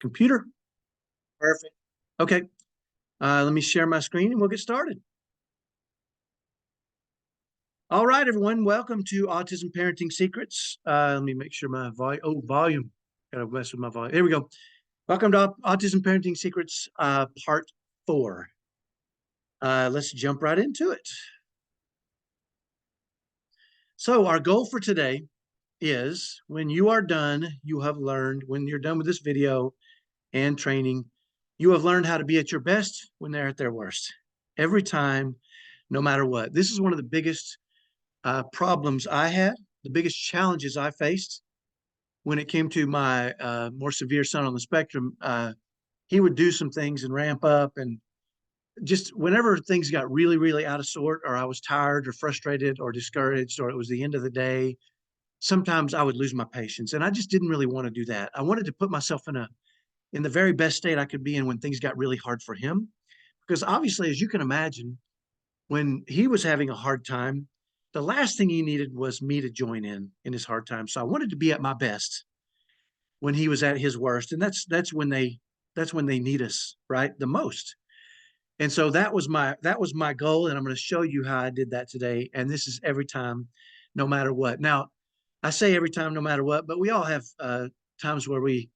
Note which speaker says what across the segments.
Speaker 1: Computer. Perfect. Okay. Let me share my screen and we'll get started. All right, everyone. Welcome to Autism Parenting Secrets. Let me make sure my volume. Got to mess with my volume. Here we go. Welcome to Autism Parenting Secrets, Part 4. Let's jump right into it. So our goal for today is when you are done, you have learned, when you're done with this video and training, you have learned how to be at your best when they're at their worst. Every time, no matter what. This is one of the biggest problems I had, the biggest challenges I faced when it came to my more severe son on the spectrum. He would do some things and ramp up, and just whenever things got really, really out of sort, or I was tired or frustrated or discouraged, or it was the end of the day, sometimes I would lose my patience. And I just didn't really want to do that. I wanted to put myself in the very best state I could be in when things got really hard for him. Because obviously, as you can imagine, when he was having a hard time, the last thing he needed was me to join in his hard time. So I wanted to be at my best when he was at his worst. And that's when they need us, right? The most. And so that was my goal. And I'm going to show you how I did that today. And this is every time, no matter what. Now, I say every time, no matter what, but we all have times where we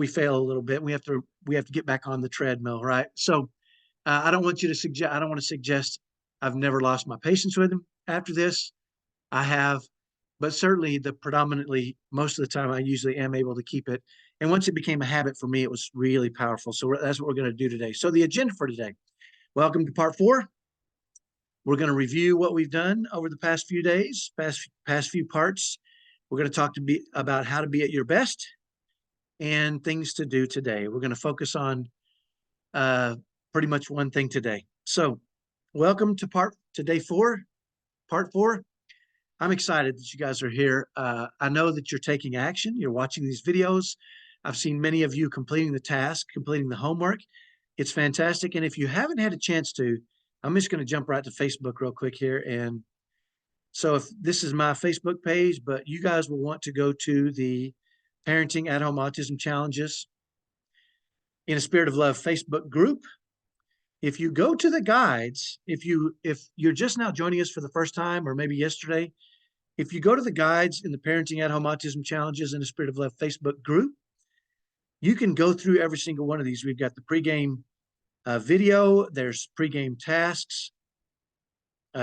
Speaker 1: fail a little bit. We have to get back on the treadmill, right? So I don't want to suggest I've never lost my patience with him after this. I have, but certainly predominantly most of the time I usually am able to keep it. And once it became a habit for me, it was really powerful. So that's what we're going to do today. So the agenda for today, welcome to part 4. We're going to review what we've done over the past few days, past few parts. We're going to talk about how to be at your best and things to do today. We're going to focus on pretty much one thing today. So welcome to day 4, part 4. I'm excited that you guys are here. I know that you're taking action. You're watching these videos. I've seen many of you completing the task, completing the homework. It's fantastic. And if you haven't had a chance to, I'm just going to jump right to Facebook real quick here. And so if this is my Facebook page, but you guys will want to go to the Parenting at Home Autism Challenges in a Spirit of Love Facebook group. If you go to the guides, if you're just now joining us for the first time, or maybe yesterday, if you go to the guides in the Parenting at Home Autism Challenges in the Spirit of Love Facebook group, you can go through every single one of these. We've got the pregame video. There's pregame tasks.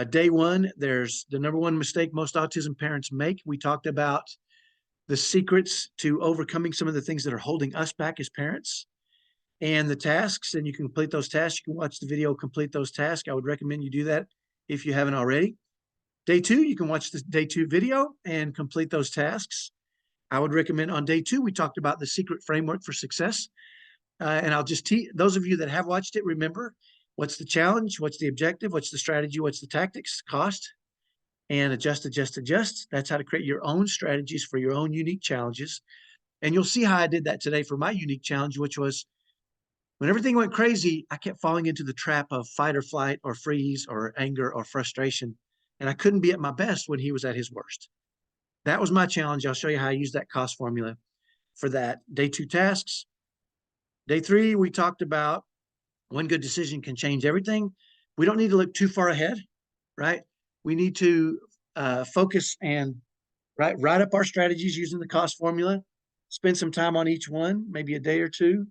Speaker 1: Day 1, there's the number 1 mistake most autism parents make. We talked about the secrets to overcoming some of the things that are holding us back as parents, and the tasks, and you can complete those tasks. You can watch the video, complete those tasks. I would recommend you do that if you haven't already. Day 2, you can watch the day 2 video and complete those tasks. I would recommend on day 2, we talked about the secret framework for success. And I'll just those of you that have watched it, remember what's the challenge, what's the objective, what's the strategy, what's the tactics, cost, and adjust. That's how to create your own strategies for your own unique challenges. And you'll see how I did that today for my unique challenge, which was when everything went crazy, I kept falling into the trap of fight or flight or freeze or anger or frustration. And I couldn't be at my best when he was at his worst. That was my challenge. I'll show you how I use that cost formula for that. Day 2 tasks. Day 3, we talked about one good decision can change everything. We don't need to look too far ahead, right? We need to focus and write up our strategies using the cost formula, spend some time on each one, maybe a day or 2,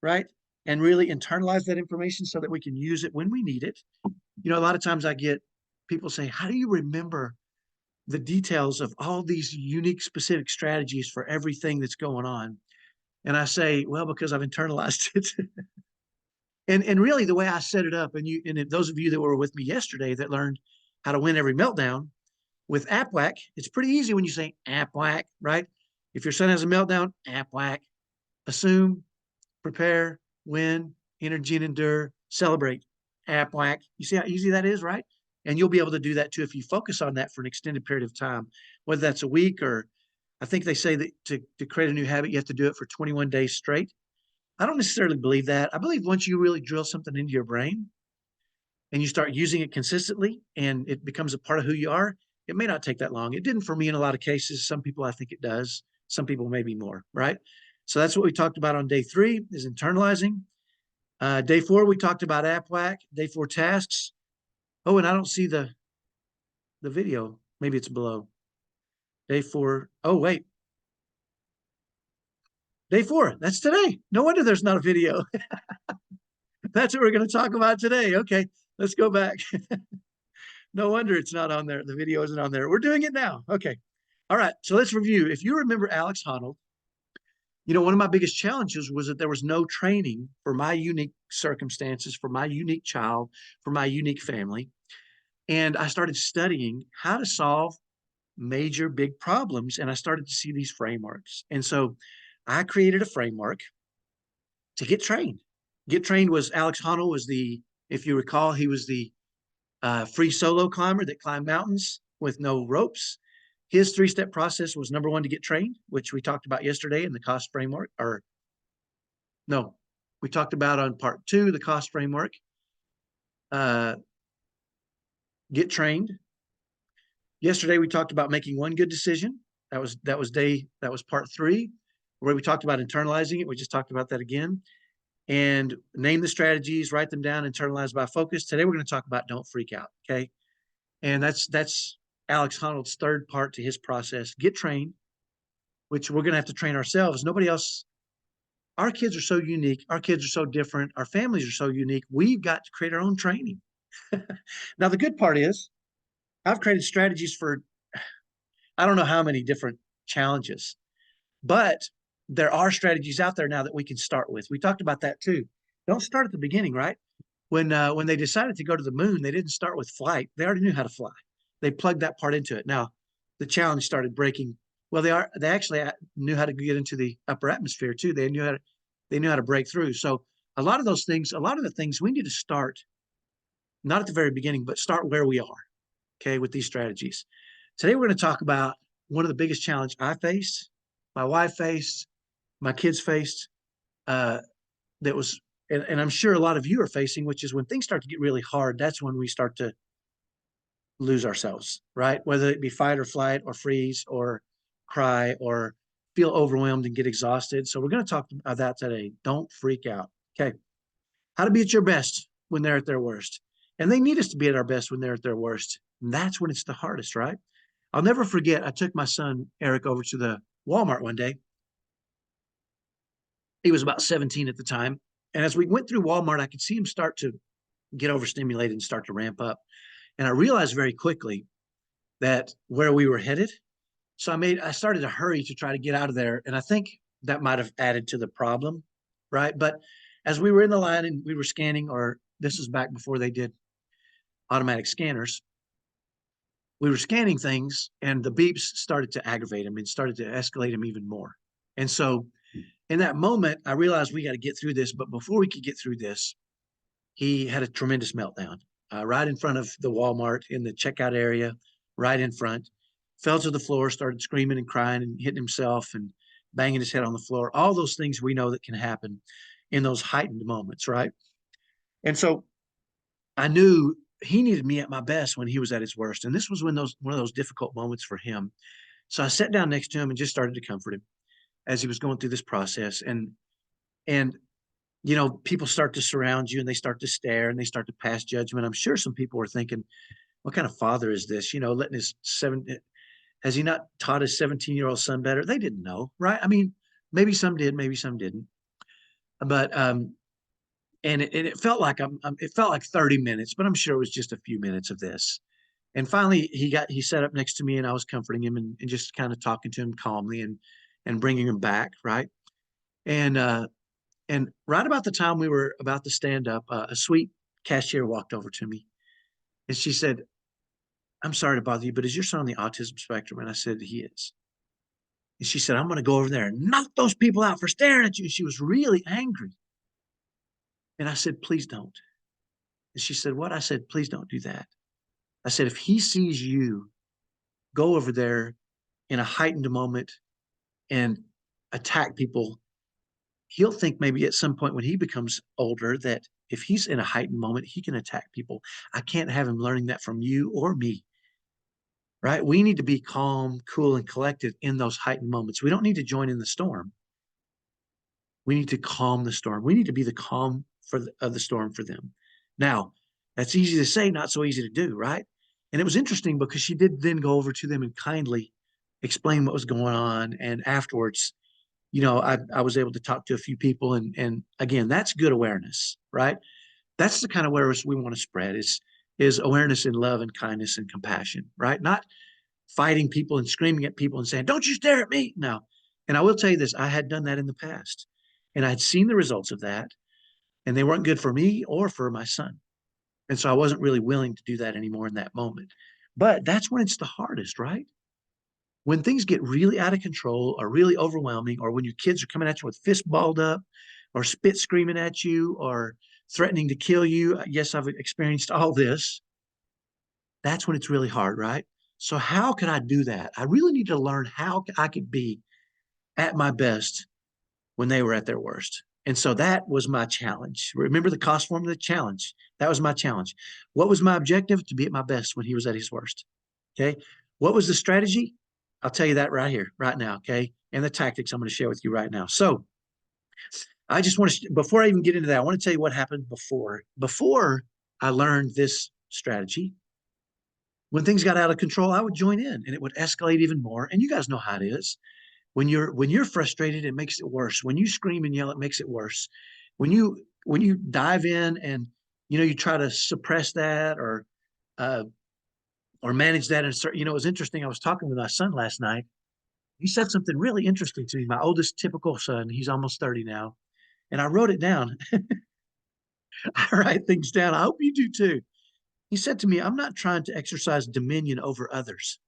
Speaker 1: right? And really internalize that information so that we can use it when we need it. You know, a lot of times I get people say, how do you remember the details of all these unique, specific strategies for everything that's going on? And I say, well, because I've internalized it. and really the way I set it up, and those of you that were with me yesterday that learned how to win every meltdown with AppWhack, it's pretty easy when you say AppWhack, right? If your son has a meltdown, AppWhack, assume, prepare, win, energy and endure, celebrate, AppWhack. You see how easy that is, right? And you'll be able to do that too if you focus on that for an extended period of time, whether that's a week, or I think they say that to create a new habit, you have to do it for 21 days straight. I don't necessarily believe that. I believe once you really drill something into your brain and you start using it consistently and it becomes a part of who you are, it may not take that long. It didn't for me in a lot of cases. Some people, I think it does. Some people maybe more, right? So that's what we talked about on day 3 is internalizing. Day 4, we talked about AppWhack. Day 4 tasks. Oh, and I don't see the video. Maybe it's below. Day 4. Oh, wait. Day 4. That's today. No wonder there's not a video. That's what we're going to talk about today. Okay, let's go back. No wonder it's not on there. The video isn't on there. We're doing it now. Okay. All right. So let's review. If you remember Alex Honnold, one of my biggest challenges was that there was no training for my unique circumstances, for my unique child, for my unique family. And I started studying how to solve major big problems. And I started to see these frameworks. And so I created a framework to get trained. Get trained was Alex Honnold was if you recall, he was the free solo climber that climbed mountains with no ropes. His 3-step process was number 1 to get trained, which we talked about yesterday in the cost framework. Or no, we talked about on part 2, the cost framework. Get trained. Yesterday we talked about making one good decision. That was part 3, where we talked about internalizing it. We just talked about that again. And name the strategies, write them down, internalize by focus. Today we're going to talk about don't freak out. Okay. And that's Alex Honnold's 3rd part to his process. Get trained, which we're going to have to train ourselves. Nobody else. Our kids are so unique. Our kids are so different. Our families are so unique. We've got to create our own training. Now, the good part is I've created strategies for, I don't know how many different challenges, but there are strategies out there now that we can start with. We talked about that too. Don't start at the beginning, right? When they decided to go to the moon, they didn't start with flight. They already knew how to fly. They plugged that part into it. Now, the challenge started breaking. Well, they actually knew how to get into the upper atmosphere too. They knew how to break through. So a lot of the things we need to start, not at the very beginning, but start where we are. Okay, with these strategies. Today we're going to talk about one of the biggest challenges I faced, my wife faced, my kids faced, that was, and I'm sure a lot of you are facing, which is when things start to get really hard, that's when we start to lose ourselves, right? Whether it be fight or flight or freeze or cry or feel overwhelmed and get exhausted. So we're going to talk about that today. Don't freak out. Okay. How to be at your best when they're at their worst. And they need us to be at our best when they're at their worst. And that's when it's the hardest, right? I'll never forget, I took my son, Eric, over to the Walmart one day. He was about 17 at the time. And as we went through Walmart, I could see him start to get overstimulated and start to ramp up. And I realized very quickly that where we were headed. So I started to hurry to try to get out of there. And I think that might have added to the problem, right? But as we were in the line and we were scanning, or this is back before they did automatic scanners, we were scanning things and the beeps started to aggravate him and started to escalate him even more. And so in that moment, I realized we got to get through this. But before we could get through this, he had a tremendous meltdown right in front of the Walmart in the checkout area, right in front, fell to the floor, started screaming and crying and hitting himself and banging his head on the floor. All those things we know that can happen in those heightened moments, right? And so I knew he needed me at my best when he was at his worst. And this was one of those difficult moments for him. So I sat down next to him and just started to comfort him as he was going through this process. And people start to surround you and they start to stare and they start to pass judgment. I'm sure some people were thinking, what kind of father is this? Letting has he not taught his 17-year-old son better? They didn't know, right? I mean, maybe some did, maybe some didn't. But and it felt like it felt like 30 minutes, but I'm sure it was just a few minutes of this. And finally, he sat up next to me, and I was comforting him and just kind of talking to him calmly and bringing him back, right? And right about the time we were about to stand up, a sweet cashier walked over to me, and she said, "I'm sorry to bother you, but is your son on the autism spectrum?" And I said, "He is." And she said, "I'm going to go over there and knock those people out for staring at you." She was really angry. And I said, "Please don't." And she said, "What?" I said, "Please don't do that." I said, "If he sees you go over there in a heightened moment and attack people, he'll think maybe at some point when he becomes older that if he's in a heightened moment, he can attack people. I can't have him learning that from you or me, right? We need to be calm, cool, and collected in those heightened moments. We don't need to join in the storm. We need to calm the storm. We need to be the calm of the storm for them. Now, that's easy to say, not so easy to do, right? And it was interesting because she did then go over to them and kindly explain what was going on. And afterwards, I was able to talk to a few people, and again, that's good awareness, right? That's the kind of awareness we want to spread is awareness in love and kindness and compassion, right? Not fighting people and screaming at people and saying, "Don't you stare at me." No. And I will tell you this, I had done that in the past, and I had seen the results of that, and they weren't good for me or for my son. And so I wasn't really willing to do that anymore in that moment. But that's when it's the hardest, right? When things get really out of control or really overwhelming, or when your kids are coming at you with fists balled up or spit screaming at you or threatening to kill you. Yes, I've experienced all this. That's when it's really hard, right? So, how could I do that? I really need to learn how I could be at my best when they were at their worst. And so that was my challenge. Remember the cost formula challenge? That was my challenge. What was my objective? To be at my best when he was at his worst. Okay. What was the strategy? I'll tell you that right here, right now. Okay. And the tactics I'm going to share with you right now. So I just want to, before I even get into that, I want to tell you what happened before. Before I learned this strategy, when things got out of control, I would join in and it would escalate even more. And you guys know how it is. When you're frustrated, it makes it worse. When you scream and yell, it makes it worse. When you dive in and you try to suppress that uh, or manage that, and it was interesting. I was talking with my son last night. He said something really interesting to me. My oldest typical son, he's almost 30 now, and I wrote it down. I write things down. I hope you do too. He said to me, "I'm not trying to exercise dominion over others.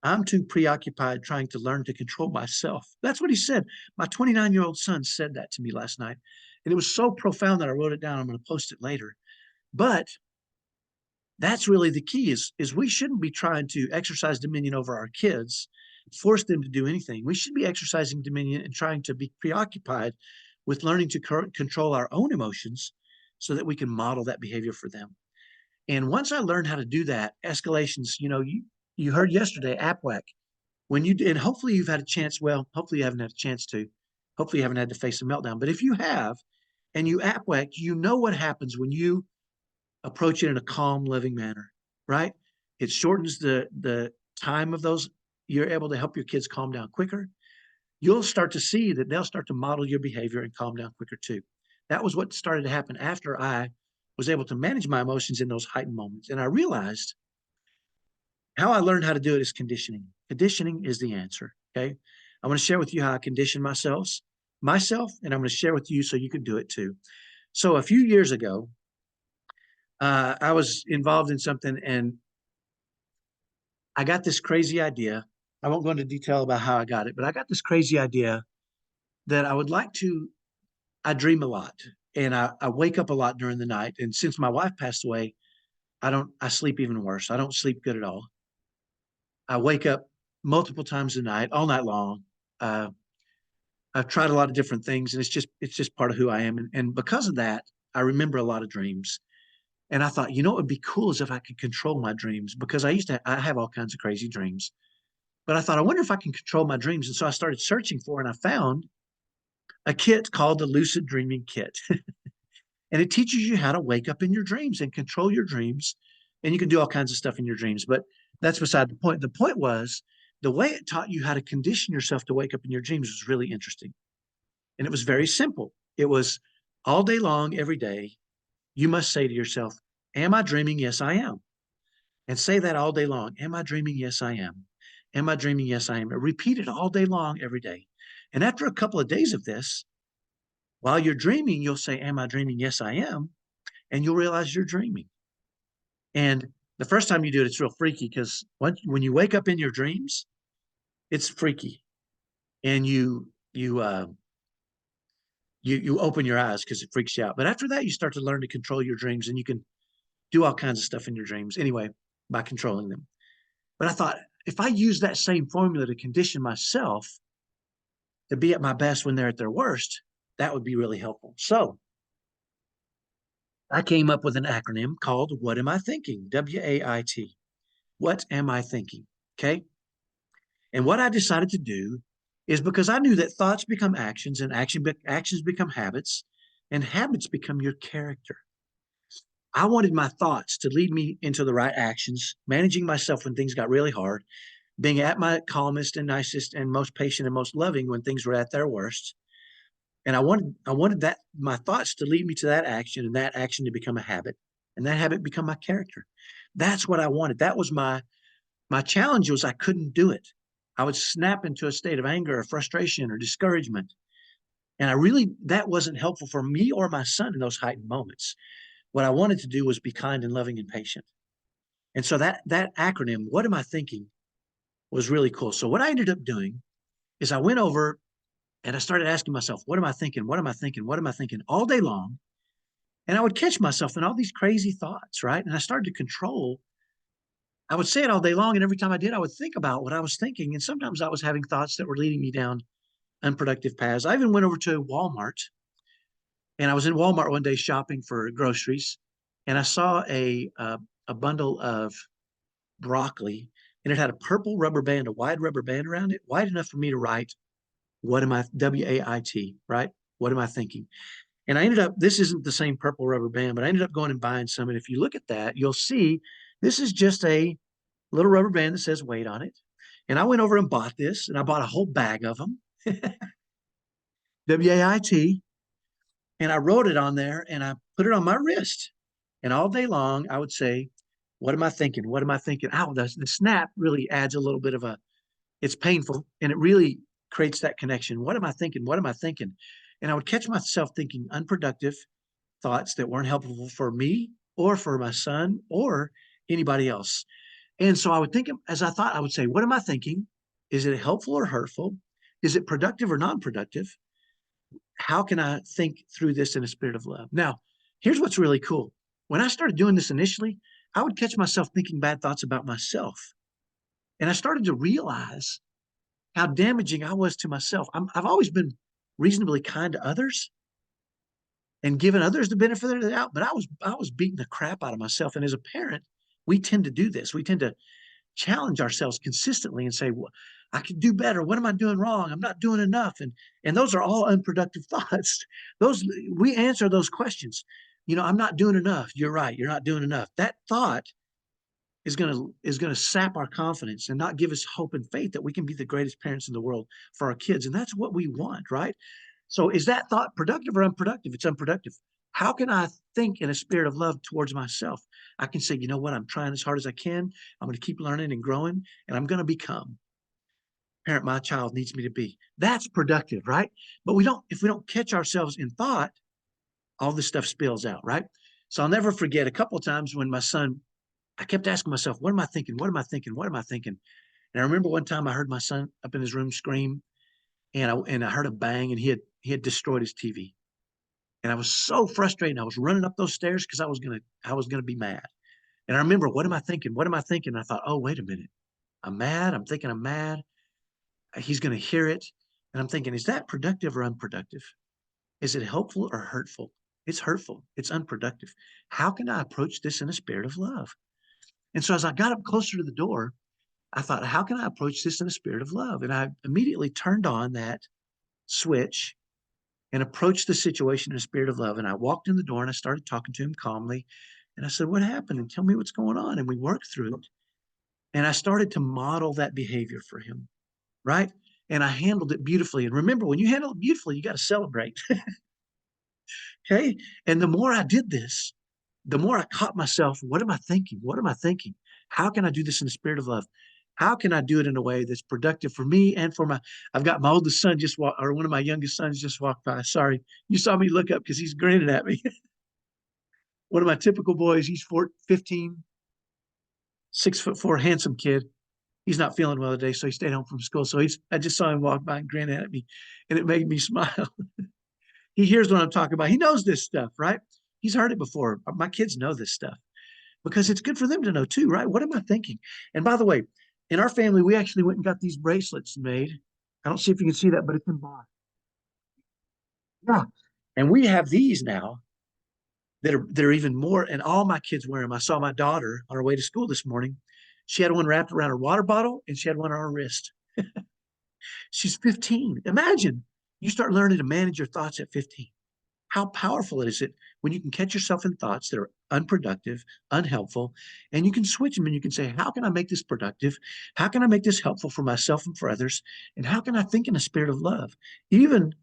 Speaker 1: I'm too preoccupied trying to learn to control myself." That's what he said. My 29-year-old son said that to me last night. And it was so profound that I wrote it down. I'm going to post it later. But that's really the key is we shouldn't be trying to exercise dominion over our kids, force them to do anything. We should be exercising dominion and trying to be preoccupied with learning to control our own emotions so that we can model that behavior for them. And once I learned how to do that, escalations, you heard yesterday, APWAC, and hopefully you've had a chance, well, hopefully you haven't had a chance to, hopefully you haven't had to face a meltdown. But if you have, and you APWAC, you know what happens when you approach it in a calm, loving manner, right? It shortens the time of those. You're able to help your kids calm down quicker. You'll start to see that they'll start to model your behavior and calm down quicker too. That was what started to happen after I was able to manage my emotions in those heightened moments. And I realized how I learned how to do it is conditioning. Conditioning is the answer. Okay. I want to share with you how I condition myself, and I'm going to share with you so you can do it too. So a few years ago, I was involved in something and I got this crazy idea. I won't go into detail about how I got it, but I got this crazy idea that I dream a lot and I wake up a lot during the night. And since my wife passed away, I sleep even worse. I don't sleep good at all. I wake up multiple times a night, all night long. Uh, I've tried a lot of different things, and it's just part of who I am. And because of that, I remember a lot of dreams. And I thought, what would be cool is if I could control my dreams because I have all kinds of crazy dreams. But I thought, I wonder if I can control my dreams. And so I started searching for, and I found a kit called the Lucid Dreaming Kit. And it teaches you how to wake up in your dreams and control your dreams. And you can do all kinds of stuff in your dreams. But that's beside the point. The point was the way it taught you how to condition yourself to wake up in your dreams was really interesting. And it was very simple. It was all day long, every day, you must say to yourself, "Am I dreaming? Yes, I am." And say that all day long. "Am I dreaming? Yes, I am. Am I dreaming? Yes, I am." And repeat it all day long, every day. And after a couple of days of this, while you're dreaming, you'll say, "Am I dreaming? Yes, I am." And you'll realize you're dreaming. And the first time you do it, it's real freaky because when you wake up in your dreams, it's freaky. And you open your eyes because it freaks you out. But after that, you start to learn to control your dreams and you can do all kinds of stuff in your dreams anyway by controlling them. But I thought if I use that same formula to condition myself to be at my best when they're at their worst, that would be really helpful. So I came up with an acronym called What Am I Thinking? WAIT. What am I thinking? Okay. And what I decided to do is because I knew that thoughts become actions and actions become habits and habits become your character. I wanted my thoughts to lead me into the right actions, managing myself when things got really hard, being at my calmest and nicest and most patient and most loving when things were at their worst. And I wanted that my thoughts to lead me to that action and that action to become a habit and that habit become my character. That's what I wanted. That was my challenge was I couldn't do it. I would snap into a state of anger or frustration or discouragement. And that wasn't helpful for me or my son in those heightened moments. What I wanted to do was be kind and loving and patient. And so that acronym, what am I thinking, was really cool. So what I ended up doing is I went over and I started asking myself, what am I thinking? What am I thinking? What am I thinking all day long? And I would catch myself in all these crazy thoughts, right? And I started to control. I would say it all day long. And every time I did, I would think about what I was thinking. And sometimes I was having thoughts that were leading me down unproductive paths. I even went over to Walmart and I was in Walmart one day shopping for groceries. And I saw a bundle of broccoli and it had a purple rubber band, a wide rubber band around it, wide enough for me to write, what am I, WAIT, right? What am I thinking? And I ended up, this isn't the same purple rubber band, but I ended up going and buying some. And if you look at that, you'll see this is just a little rubber band that says weight on it. And I went over and bought this and I bought a whole bag of them, WAIT, and I wrote it on there and I put it on my wrist. And all day long, I would say, what am I thinking? What am I thinking? Ow, the snap really adds a little bit of it's painful and it really creates that connection. What am I thinking? What am I thinking? And I would catch myself thinking unproductive thoughts that weren't helpful for me or for my son or anybody else. And so I would think, as I thought, I would say, what am I thinking? Is it helpful or hurtful? Is it productive or non-productive? How can I think through this in a spirit of love? Now, here's what's really cool. When I started doing this initially, I would catch myself thinking bad thoughts about myself. And I started to realize how damaging I was to myself. I've always been reasonably kind to others and given others the benefit of the doubt, but I was beating the crap out of myself. And as a parent, we tend to do this. We tend to challenge ourselves consistently and say, well, I can do better. What am I doing wrong? I'm not doing enough. And those are all unproductive thoughts. Those we answer those questions. I'm not doing enough. You're right. You're not doing enough. That thought is gonna sap our confidence and not give us hope and faith that we can be the greatest parents in the world for our kids. And that's what we want, right? So is that thought productive or unproductive? It's unproductive. How can I think in a spirit of love towards myself? I can say, you know what? I'm trying as hard as I can. I'm going to keep learning and growing, and I'm going to become the parent my child needs me to be. That's productive, right? But if we don't catch ourselves in thought, all this stuff spills out, right? So I'll never forget a couple of times when my son, I kept asking myself, what am I thinking? What am I thinking? What am I thinking? And I remember one time I heard my son up in his room scream, and I heard a bang, and he had destroyed his TV. And I was so frustrated. I was running up those stairs because I was gonna be mad. And I remember, what am I thinking? What am I thinking? And I thought, oh, wait a minute. I'm mad. I'm thinking I'm mad. He's gonna hear it. And I'm thinking, is that productive or unproductive? Is it helpful or hurtful? It's hurtful. It's unproductive. How can I approach this in a spirit of love? And so as I got up closer to the door, I thought, how can I approach this in a spirit of love? And I immediately turned on that switch and approached the situation in a spirit of love. And I walked in the door and I started talking to him calmly. And I said, what happened? And tell me what's going on. And we worked through it. And I started to model that behavior for him, right? And I handled it beautifully. And remember, when you handle it beautifully, you got to celebrate. Okay. And the more I did this, the more I caught myself, what am I thinking? What am I thinking? How can I do this in the spirit of love? How can I do it in a way that's productive for me and for I've got my oldest son or one of my youngest sons just walked by. Sorry, you saw me look up because he's grinning at me. One of my typical boys, he's 15, 6'4", handsome kid. He's not feeling well today, so he stayed home from school. So I just saw him walk by and grin at me, and it made me smile. He hears what I'm talking about. He knows this stuff, right? He's heard it before. My kids know this stuff because it's good for them to know too, right? What am I thinking? And by the way, in our family, we actually went and got these bracelets made. I don't see if you can see that, but it's embossed. Yeah. And we have these now that are even more, and all my kids wear them. I saw my daughter on her way to school this morning. She had one wrapped around her water bottle and she had one on her wrist. She's 15. Imagine you start learning to manage your thoughts at 15. How powerful is it when you can catch yourself in thoughts that are unproductive, unhelpful, and you can switch them and you can say, how can I make this productive? How can I make this helpful for myself and for others? And how can I think in a spirit of love, even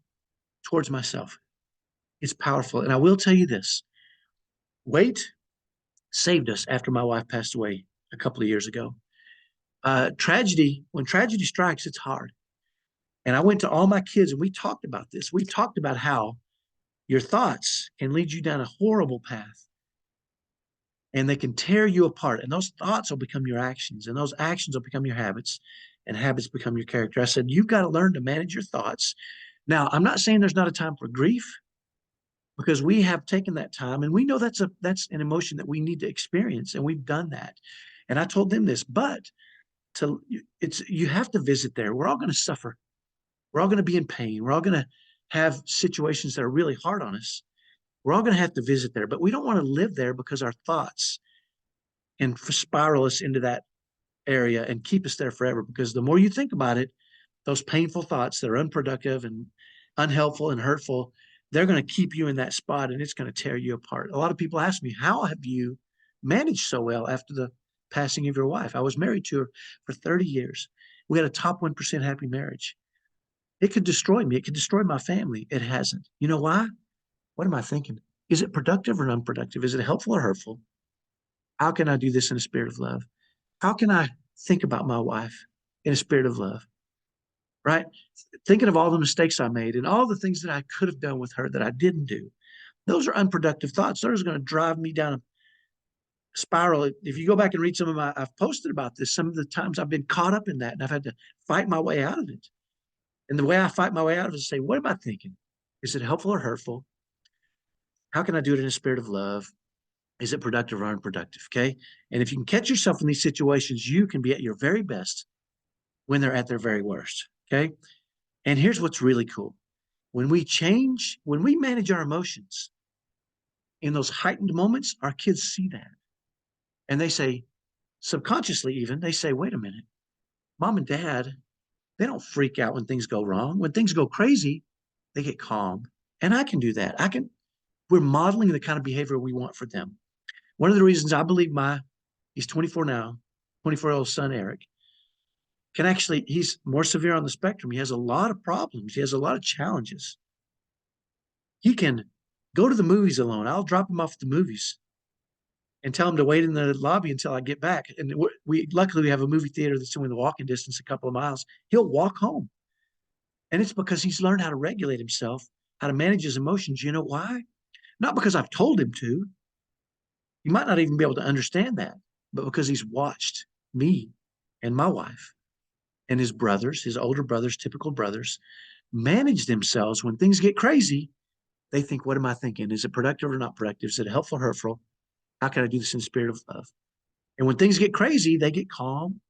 Speaker 1: towards myself? It's powerful. And I will tell you this, weight saved us after my wife passed away a couple of years ago. When tragedy strikes, it's hard. And I went to all my kids and we talked about this. We talked about how your thoughts can lead you down a horrible path and they can tear you apart. And those thoughts will become your actions, and those actions will become your habits, and habits become your character. I said, you've got to learn to manage your thoughts. Now, I'm not saying there's not a time for grief, because we have taken that time and we know that's an emotion that we need to experience, and we've done that. And I told them this, but you have to visit there. We're all going to suffer. We're all going to be in pain. We're all going to have situations that are really hard on us. We're all going to have to visit there, but we don't want to live there because our thoughts can spiral us into that area and keep us there forever. Because the more you think about it, those painful thoughts that are unproductive and unhelpful and hurtful, they're going to keep you in that spot and it's going to tear you apart. A lot of people ask me, how have you managed so well after the passing of your wife? I was married to her for 30 years. We had a top 1% happy marriage. It could destroy me. It could destroy my family. It hasn't. You know why? What am I thinking? Is it productive or unproductive? Is it helpful or hurtful? How can I do this in a spirit of love? How can I think about my wife in a spirit of love? Right? Thinking of all the mistakes I made and all the things that I could have done with her that I didn't do. Those are unproductive thoughts. Those are going to drive me down a spiral. If you go back and read some of I've posted about this, some of the times I've been caught up in that and I've had to fight my way out of it. And the way I fight my way out of it is say, what am I thinking? Is it helpful or hurtful? How can I do it in a spirit of love? Is it productive or unproductive? Okay. And if you can catch yourself in these situations, you can be at your very best when they're at their very worst. Okay. And here's what's really cool. When we manage our emotions in those heightened moments, our kids see that. And they say, subconsciously even, they say, wait a minute, mom and dad, they don't freak out when things go wrong. When things go crazy, they get calm. And I can do that. We're modeling the kind of behavior we want for them. One of the reasons I believe he's 24 now, 24-year-old son, Eric, he's more severe on the spectrum. He has a lot of problems. He has a lot of challenges. He can go to the movies alone. I'll drop him off at the movies and tell him to wait in the lobby until I get back. And luckily we have a movie theater that's within the walking distance, a couple of miles. He'll walk home. And it's because he's learned how to regulate himself, how to manage his emotions. You know why? Not because I've told him to. You might not even be able to understand that, but because he's watched me and my wife and his brothers, his older brothers, typical brothers, manage themselves. When things get crazy, they think, what am I thinking? Is it productive or not productive? Is it helpful or hurtful? How can I do this in the spirit of love? And when things get crazy, they get calm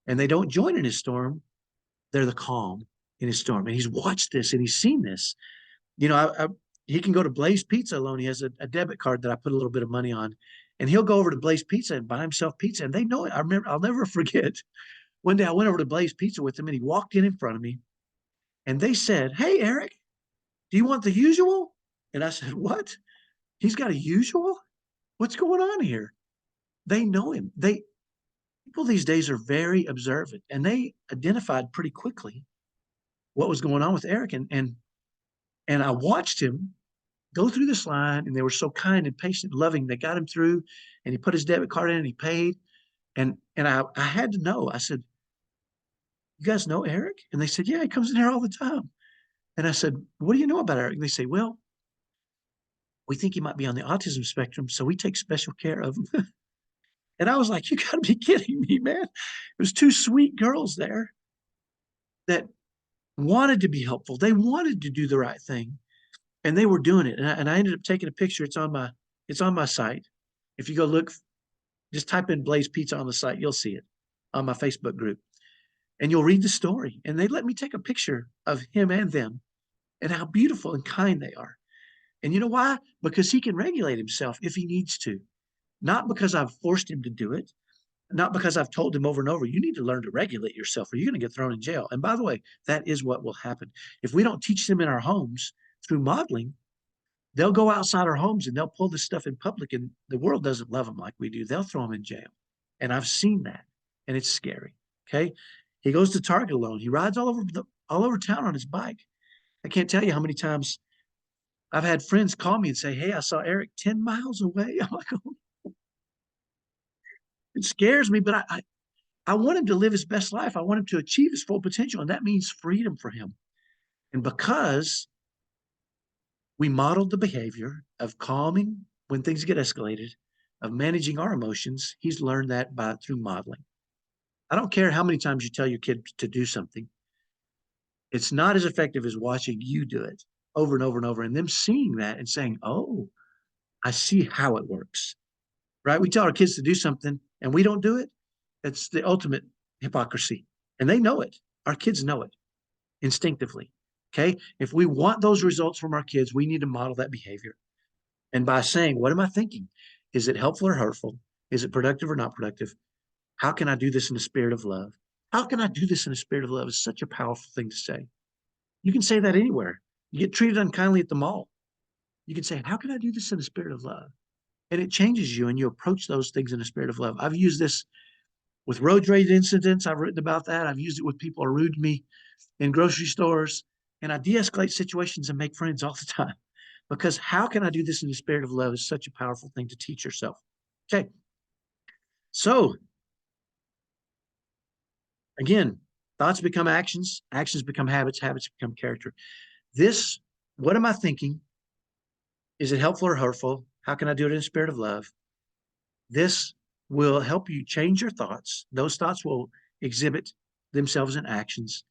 Speaker 1: and they don't join in his storm. They're the calm in his storm. And he's watched this and he's seen this. You know, he can go to Blaze Pizza alone. He has a debit card that I put a little bit of money on. And he'll go over to Blaze Pizza and buy himself pizza. And they know it. I'll never forget. One day I went over to Blaze Pizza with him and he walked in front of me. And they said, hey, Eric, do you want the usual? And I said, what? He's got a usual? What's going on here? They know him. People these days are very observant, and they identified pretty quickly what was going on with Eric. And I watched him go through this line, and they were so kind and patient and loving. They got him through, and he put his debit card in and he paid. And I had to know. I said, you guys know Eric? And they said, yeah, he comes in here all the time. And I said, what do you know about Eric? And they say, well, we think he might be on the autism spectrum, so we take special care of him. And I was like, you got to be kidding me, man. It was two sweet girls there that wanted to be helpful. They wanted to do the right thing, and they were doing it. And I ended up taking a picture. It's on my site. If you go look, just type in Blaze Pizza on the site, you'll see it on my Facebook group. And you'll read the story. And they let me take a picture of him and them and how beautiful and kind they are. And you know why? Because he can regulate himself if he needs to. Not because I've forced him to do it, not because I've told them over and over, you need to learn to regulate yourself or you're going to get thrown in jail. And by the way, that is what will happen. If we don't teach them in our homes through modeling, they'll go outside our homes and they'll pull this stuff in public, and the world doesn't love them like we do. They'll throw them in jail. And I've seen that, and it's scary. Okay. He goes to Target alone. He rides all over town on his bike. I can't tell you how many times I've had friends call me and say, "Hey, I saw Eric 10 miles away." I'm like, oh, it scares me, but I want him to live his best life. I want him to achieve his full potential. And that means freedom for him. And because we modeled the behavior of calming when things get escalated, of managing our emotions, he's learned that through modeling. I don't care how many times you tell your kid to do something. It's not as effective as watching you do it over and over and over, and them seeing that and saying, "Oh, I see how it works." Right? We tell our kids to do something and we don't do it. It's the ultimate hypocrisy. And they know it. Our kids know it instinctively. Okay. If we want those results from our kids, we need to model that behavior. And by saying, what am I thinking? Is it helpful or hurtful? Is it productive or not productive? How can I do this in the spirit of love? How can I do this in the spirit of love? Is such a powerful thing to say. You can say that anywhere. You get treated unkindly at the mall. You can say, how can I do this in the spirit of love? And it changes you and you approach those things in the spirit of love. I've used this with road rage incidents. I've written about that. I've used it with people who are rude to me in grocery stores. And I de-escalate situations and make friends all the time. Because how can I do this in the spirit of love is such a powerful thing to teach yourself. Okay. So again, thoughts become actions, actions become habits, habits become character. This, what am I thinking? Is it helpful or hurtful? How can I do it in the spirit of love? This will help you change your thoughts. Those thoughts will exhibit themselves in actions.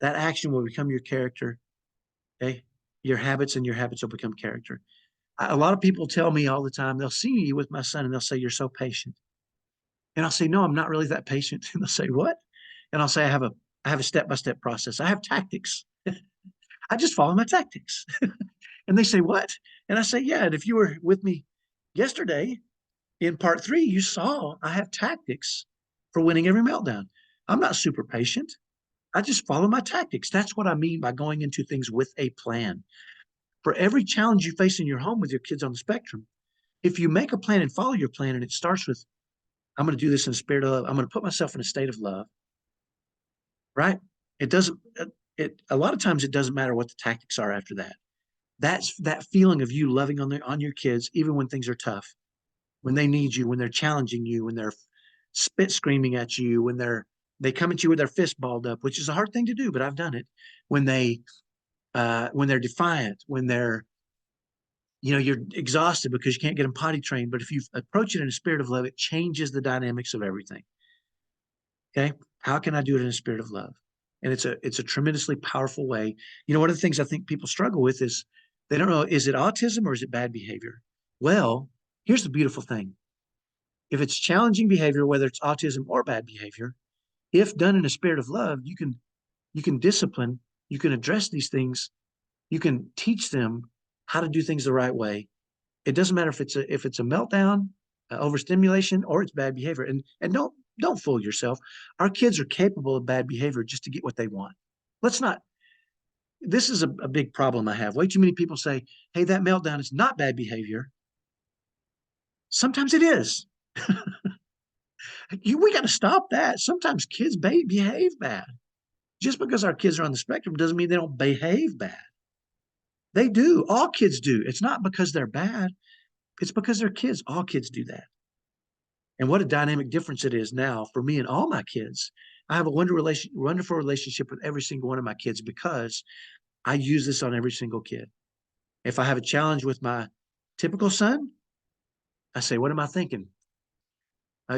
Speaker 1: That action will become your character. Okay. Your habits, and your habits will become character. A lot of people tell me all the time, they'll see me with my son and they'll say, "You're so patient." And I'll say, "No, I'm not really that patient." And they'll say, "What?" And I'll say, I have a step-by-step process. I have tactics. I just follow my tactics." And they say, "What?" And I say, "Yeah. And if you were with me yesterday in part 3, you saw I have tactics for winning every meltdown. I'm not super patient. I just follow my tactics." That's what I mean by going into things with a plan. For every challenge you face in your home with your kids on the spectrum, if you make a plan and follow your plan, and it starts with, "I'm going to do this in the spirit of love. I'm going to put myself in a state of love," right? It doesn't, a lot of times it doesn't matter what the tactics are after that. That's that feeling of you loving on your kids, even when things are tough, when they need you, when they're challenging you, when they're spit screaming at you, when they come at you with their fist balled up, which is a hard thing to do, but I've done it. When they're defiant, when they're, you're exhausted because you can't get them potty trained. But if you approach it in a spirit of love, it changes the dynamics of everything. Okay. How can I do it in a spirit of love? And it's a tremendously powerful way. One of the things I think people struggle with is they don't know, is it autism or is it bad behavior? Well, here's the beautiful thing. If it's challenging behavior, whether it's autism or bad behavior, if done in a spirit of love, you can discipline, you can address these things, you can teach them how to do things the right way. It doesn't matter if it's a meltdown, overstimulation, or it's bad behavior. And don't fool yourself. Our kids are capable of bad behavior just to get what they want. Let's not. This is a big problem I have. Way too many people say, "Hey, that meltdown is not bad behavior." Sometimes it is. We got to stop that. Sometimes kids behave bad. Just because our kids are on the spectrum doesn't mean they don't behave bad. They do. All kids do. It's not because they're bad. It's because they're kids. All kids do that. And what a dynamic difference it is now for me and all my kids. I have a wonderful relationship with every single one of my kids because I use this on every single kid. If I have a challenge with my typical son, I say, "What am I thinking?"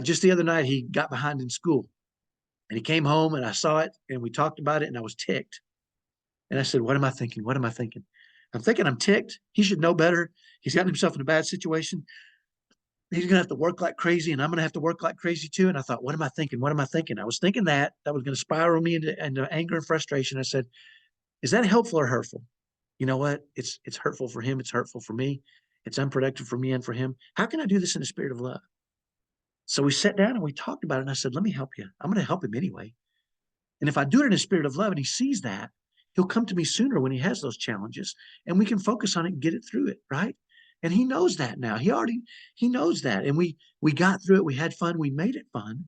Speaker 1: Just the other night, he got behind in school and he came home and I saw it and we talked about it and I was ticked. And I said, "What am I thinking? What am I thinking?" I'm thinking I'm ticked. He should know better. He's gotten himself in a bad situation. He's going to have to work like crazy and I'm going to have to work like crazy too. And I thought, what am I thinking? What am I thinking? I was thinking that was going to spiral me into anger and frustration. I said, "Is that helpful or hurtful?" You know what? It's hurtful for him. It's hurtful for me. It's unproductive for me and for him. How can I do this in the spirit of love? So we sat down and we talked about it. And I said, let me help you. I'm going to help him anyway. And if I do it in a spirit of love and he sees that, he'll come to me sooner when he has those challenges and we can focus on it and get it through it. Right. And he knows that now. He knows that. And we got through it. We had fun. We made it fun.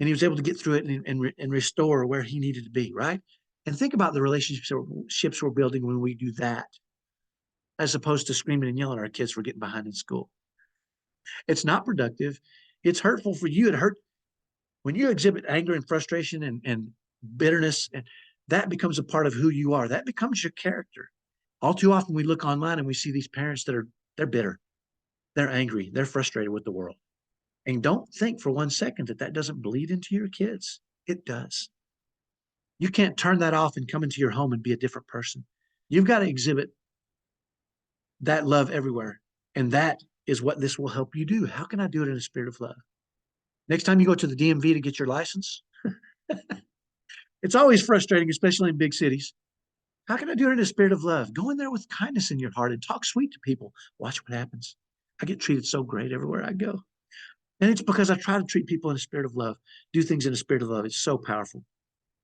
Speaker 1: And he was able to get through it and restore where he needed to be. Right. And think about the relationships we're building when we do that, as opposed to screaming and yelling at our kids for getting behind in school. It's not productive. It's hurtful for you. It hurt when you exhibit anger and frustration and bitterness, and that becomes a part of who you are. That becomes your character. All too often we look online and we see these parents they're bitter, they're angry, they're frustrated with the world. And don't think for 1 second that that doesn't bleed into your kids. It does. You can't turn that off and come into your home and be a different person. You've got to exhibit that love everywhere. And that is what this will help you do. How can I do it in a spirit of love? Next time you go to the DMV to get your license, it's always frustrating, especially in big cities. How can I do it in a spirit of love? Go in there with kindness in your heart and talk sweet to people. Watch what happens. I get treated so great everywhere I go. And it's because I try to treat people in a spirit of love, do things in a spirit of love. It's so powerful.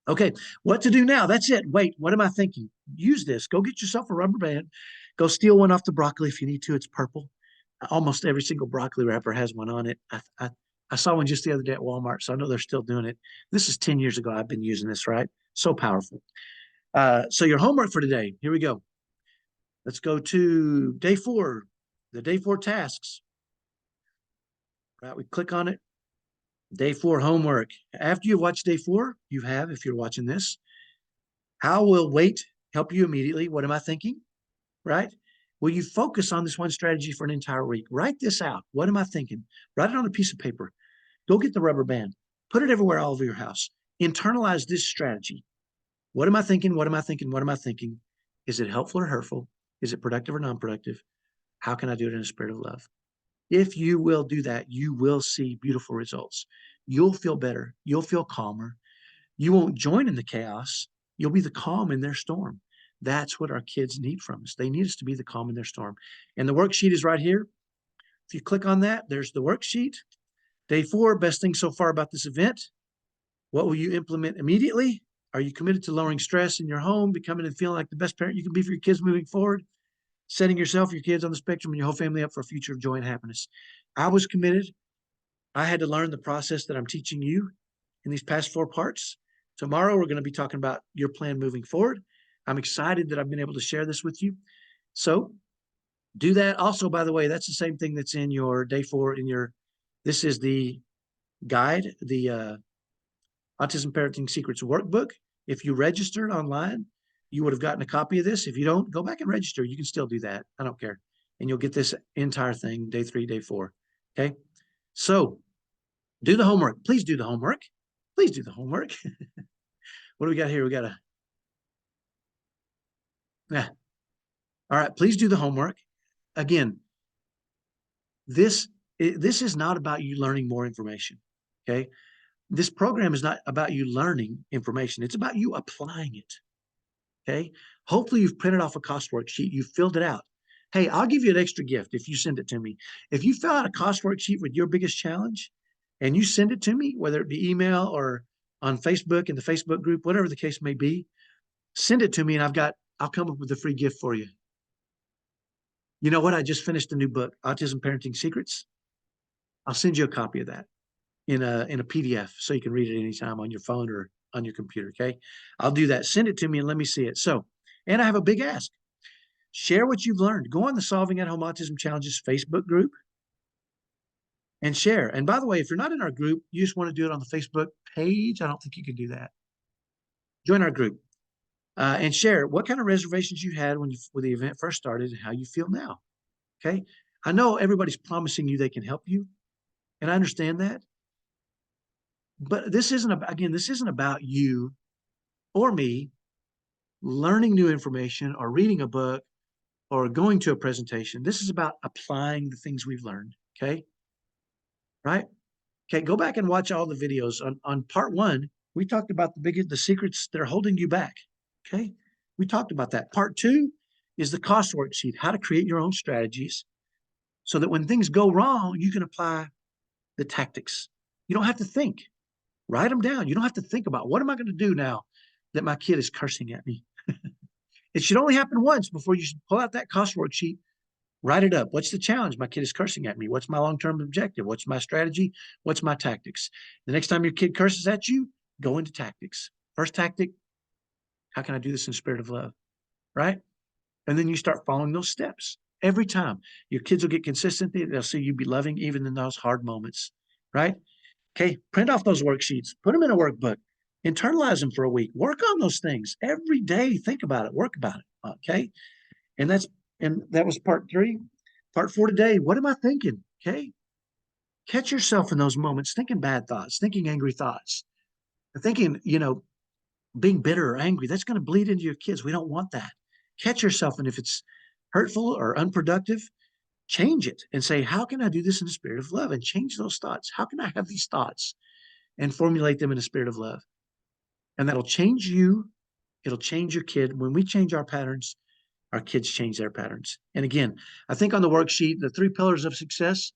Speaker 1: Okay, what to do now? That's it. Wait, what am I thinking? Use this. Go get yourself a rubber band. Go steal one off the broccoli if you need to. It's purple. Almost every single broccoli wrapper has one on it. I saw one just the other day at Walmart, so I know they're still doing it. This is 10 years ago. I've been using this, right? So powerful. So your homework for today, here we go. Let's go to day 4, the day 4 tasks. Right, we click on it. Day 4 homework. After you watch day 4, you have, if you're watching this, how will wait help you immediately? What am I thinking? Right? Will you focus on this one strategy for an entire week? Write this out. What am I thinking? Write it on a piece of paper. Go get the rubber band. Put it everywhere all over your house. Internalize this strategy. What am I thinking? What am I thinking? What am I thinking? Is it helpful or hurtful? Is it productive or non-productive? How can I do it in a spirit of love? If you will do that, you will see beautiful results. You'll feel better. You'll feel calmer. You won't join in the chaos. You'll be the calm in their storm. That's what our kids need from us. They need us to be the calm in their storm. And the worksheet is right here. If you click on that, there's the worksheet. Day 4, best thing so far about this event. What will you implement immediately? Are you committed to lowering stress in your home, becoming and feeling like the best parent you can be for your kids moving forward? Setting yourself, your kids on the spectrum, and your whole family up for a future of joy and happiness. I was committed. I had to learn the process that I'm teaching you in these past 4 parts. Tomorrow, we're going to be talking about your plan moving forward. I'm excited that I've been able to share this with you. So do that. Also, by the way, that's the same thing that's in your day 4 this is the guide, the Autism Parenting Secrets workbook. If you registered online, you would have gotten a copy of this. If you don't, go back and register. You can still do that. I don't care. And you'll get this entire thing, day 3, day 4. Okay. So do the homework. Please do the homework. Please do the homework. What do we got here? We got yeah. All right. Please do the homework. Again, this is not about you learning more information. Okay. This program is not about you learning information. It's about you applying it. Okay. Hopefully you've printed off a cost worksheet. You've filled it out. Hey, I'll give you an extra gift if you send it to me. If you fill out a cost worksheet with your biggest challenge and you send it to me, whether it be email or on Facebook in the Facebook group, whatever the case may be, send it to me and I'll come up with a free gift for you. You know what? I just finished a new book, Autism Parenting Secrets. I'll send you a copy of that in a PDF so you can read it anytime on your phone or on your computer. Okay. I'll do that. Send it to me and let me see it. So, and I have a big ask. Share what you've learned. Go on the Solving at Home Autism Challenges Facebook group and share. And by the way, if you're not in our group, you just want to do it on the Facebook page, I don't think you can do that. Join our group and share what kind of reservations you had when the event first started and how you feel now. Okay. I know everybody's promising you they can help you, and I understand that. But this isn't about you or me learning new information or reading a book or going to a presentation. This is about applying the things we've learned. Okay. Right. Okay. Go back and watch all the videos on part 1. We talked about the secrets that are holding you back. Okay. We talked about that. Part 2 is the cost worksheet, how to create your own strategies so that when things go wrong, you can apply the tactics. You don't have to think. Write them down. You don't have to think about what am I going to do now that my kid is cursing at me. It should only happen once before you should pull out that cost worksheet. Write it up. What's the challenge? My kid is cursing at me. What's my long-term objective? What's my strategy? What's my tactics? The next time your kid curses at you, go into tactics. First tactic, how can I do this in the spirit of love? Right? And then you start following those steps. Every time your kids will get consistent, they'll see you be loving even in those hard moments. Right? Okay. Print off those worksheets, put them in a workbook, internalize them for a week, work on those things every day. Think about it, work about it. Okay. And that was part 3. Part 4 today. What am I thinking? Okay. Catch yourself in those moments, thinking bad thoughts, thinking angry thoughts, thinking, being bitter or angry. That's going to bleed into your kids. We don't want that. Catch yourself. And if it's hurtful or unproductive, change it and say, how can I do this in the spirit of love? And change those thoughts. How can I have these thoughts and formulate them in a spirit of love? And that'll change you. It'll change your kid. When we change our patterns, our kids change their patterns. And again, I think on the worksheet, the 3 pillars of success,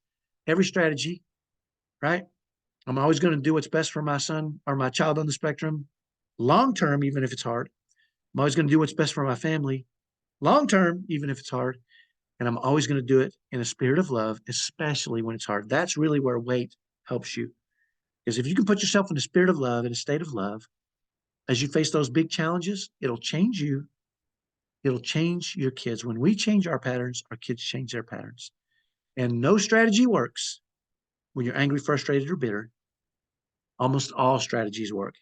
Speaker 1: every strategy, right? I'm always going to do what's best for my son or my child on the spectrum, long term, even if it's hard. I'm always going to do what's best for my family, long term, even if it's hard. And I'm always going to do it in a spirit of love, especially when it's hard. That's really where weight helps you. Because if you can put yourself in a spirit of love, in a state of love, as you face those big challenges, it'll change you. It'll change your kids. When we change our patterns, our kids change their patterns. And no strategy works when you're angry, frustrated, or bitter. Almost all strategies work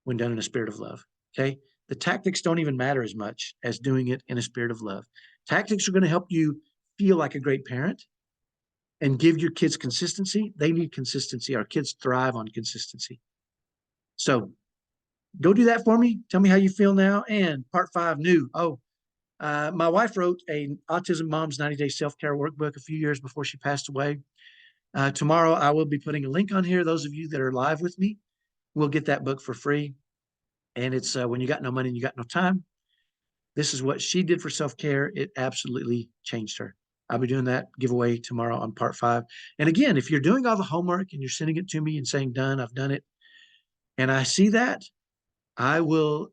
Speaker 1: when done in a spirit of love. Okay. The tactics don't even matter as much as doing it in a spirit of love. Tactics are going to help you feel like a great parent and give your kids consistency. They need consistency. Our kids thrive on consistency. So go do that for me. Tell me how you feel now. And part 5, new. My wife wrote an Autism Mom's 90-Day Self-Care Workbook a few years before she passed away. Tomorrow, I will be putting a link on here. Those of you that are live with me will get that book for free. And it's when you got no money and you got no time. This is what she did for self-care. It absolutely changed her. I'll be doing that giveaway tomorrow on part 5. And again, if you're doing all the homework and you're sending it to me and saying, done, I've done it, and I see that, I will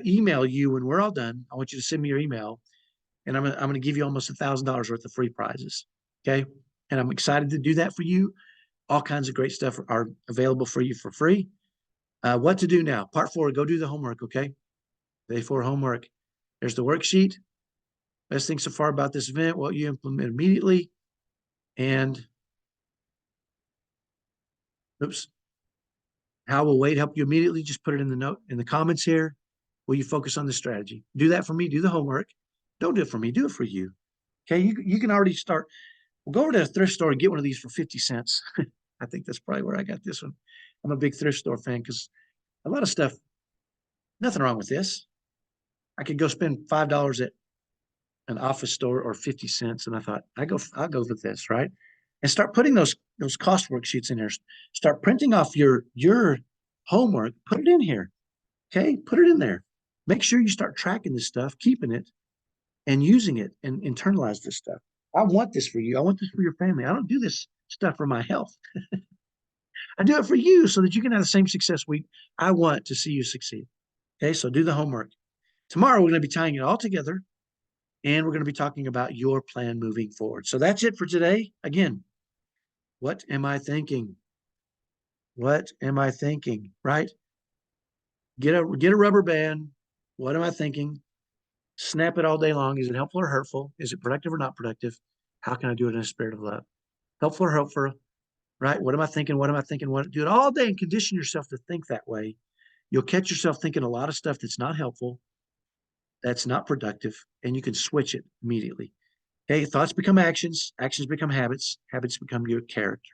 Speaker 1: email you when we're all done. I want you to send me your email, and I'm going to give you almost $1,000 worth of free prizes. Okay. And I'm excited to do that for you. All kinds of great stuff are available for you for free. What to do now? Part 4, go do the homework. Okay. Day 4 homework. There's the worksheet. Best thing so far about this event, what you implement immediately. And oops. How will Wade help you immediately? Just put it in the note in the comments here. Will you focus on the strategy? Do that for me. Do the homework. Don't do it for me. Do it for you. Okay. You can already start. We'll go over to a thrift store and get one of these for 50 cents. I think that's probably where I got this one. I'm a big thrift store fan because a lot of stuff, nothing wrong with this. I could go spend $5 at an office store or 50 cents. And I thought, I'll go with this, right? And start putting those cost worksheets in there. Start printing off your homework, put it in here. Okay, put it in there. Make sure you start tracking this stuff, keeping it, and using it, and internalize this stuff. I want this for you. I want this for your family. I don't do this stuff for my health. I do it for you so that you can have the same success week. I want to see you succeed. Okay, so do the homework. Tomorrow, we're going to be tying it all together, and we're going to be talking about your plan moving forward. So that's it for today. Again, what am I thinking? What am I thinking? Right? Get a rubber band. What am I thinking? Snap it all day long. Is it helpful or hurtful? Is it productive or not productive? How can I do it in a spirit of love? Helpful or hurtful? Right? What am I thinking? What am I thinking? Do it all day and condition yourself to think that way. You'll catch yourself thinking a lot of stuff that's not helpful, that's not productive, and you can switch it immediately. Okay, thoughts become actions, actions become habits, habits become your character.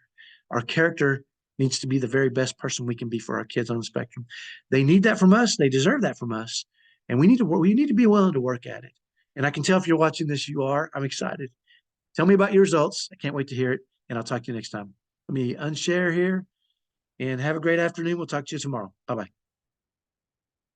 Speaker 1: Our character needs to be the very best person we can be for our kids on the spectrum. They need that from us. They deserve that from us. And we need to be willing to work at it. And I can tell if you're watching this, you are. I'm excited. Tell me about your results. I can't wait to hear it. And I'll talk to you next time. Let me unshare here and have a great afternoon. We'll talk to you tomorrow. Bye-bye.